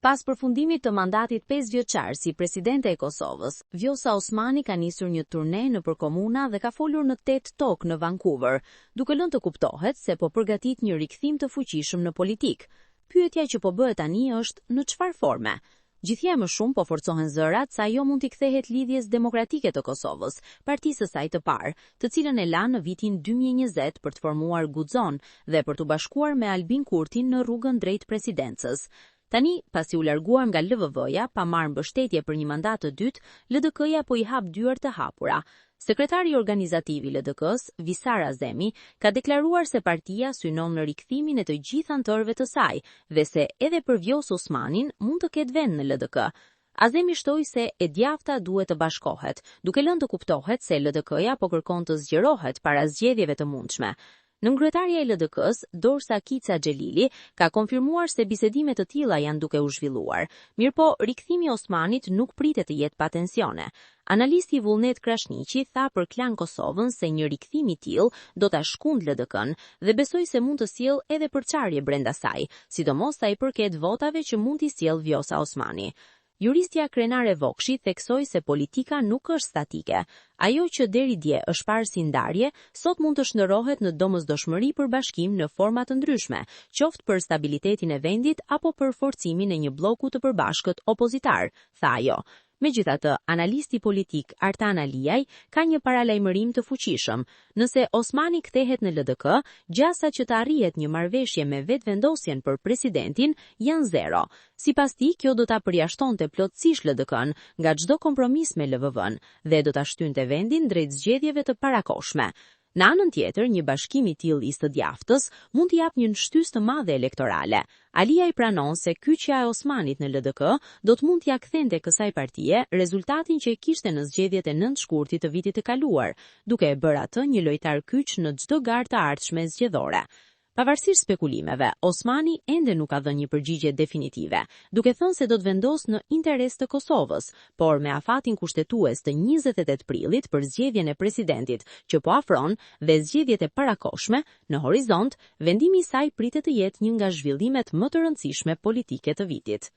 Pas përfundimit të mandatit 5 vjeçar si presidente e Kosovës, Vjosa Osmani ka nisur një turne nëpër komuna dhe ka folur në 8 tokë në Vancouver, duke lënë të kuptohet se po përgatit një rikthim të fuqishëm në politik. Pyetja që po bëhet tani është në çfarë forme? Gjithje më shumë po forcohen zërat sa ajo mund t'i kthehet lidhjes demokratike të Kosovës, partisë së saj të parë, të cilën e la në vitin 2020 për të formuar Guxon dhe për t'u bashkuar me Albin Kurtin në rrugën drejt presidencës. Tani, pasi u larguar nga LVV-ja, pa marrë mbështetje për një mandat të dytë, LDK-ja po i hap dyert të hapura. Sekretari organizativ i LDK-s, Visar Azemi, ka deklaruar se partia synon në rikthimin e të gjithë anëtarëve të saj dhe se edhe për Vjosë Osmanin mund të ketë vend në LDK. Azemi shtoi se e djafta duhet të bashkohet, duke lënë të kuptohet se LDK-ja po kërkon të zgjerohet para zgjedhjeve të mundshme. Nënkryetarja e LDK-s, Dorsa Kica Xhelili, ka konfirmuar se bisedime të tilla janë duke u zhvilluar. Mirëpo, rikthimi i Osmanit nuk pritet të jetë pa tensione. Analisti Vullnet Krashniqi tha për Klan Kosovën se një rikthim i tillë do ta shkund LDK-n dhe besoi se mund të sjellë edhe përçarje brenda saj, sidomos sa i përket votave që mund t'i sjellë Vjosa Osmani. Juristja Krenare Vokshi theksoi se politika nuk është statike. Ajo që deri dje është parë si ndarje, sot mund të shndërrohet në domosdoshmëri për bashkim në forma të ndryshme, qoftë për stabilitetin e vendit apo për forcimin e një bloku të përbashkët opozitar, tha ajo. Megjithatë, analisti politik Artan Aliaj ka një paralajmërim të fuqishëm. Nëse Osmani kthehet në LDK, gjasat që të arrihet një marrëveshje me vetëvendosjen për presidentin janë zero. Sipas tij, kjo do ta përjashtonte plotësisht LDK-n nga çdo kompromis me LVV-n dhe do ta shtynte vendin drejt zgjedhjeve të parakohshme. Në anën tjetër, një bashkim i tillë i së djaftës mund t'i japë një shtysë të madhe elektorale. Alia i pranon se kyçja e Osmanit në LDK do të mund t'ia kthente kësaj partie rezultatin që e kishte në zgjedhjet e 9 shkurtit të vitit të kaluar, duke e bërë atë një lojtar kyç në çdo garë të ardhshme zgjedhore. Pavarësisht spekulimeve, Osmani ende nuk ka dhënë një përgjigje definitive, duke thënë se do të vendosë në interes të Kosovës, por me afatin kushtetues të 28 prillit për zgjedhjen e presidentit, që po afron dhe zgjedhjet e parakohshme, në horizont, vendimi i saj pritet të jetë një nga zhvillimet më të rëndësishme politike të vitit.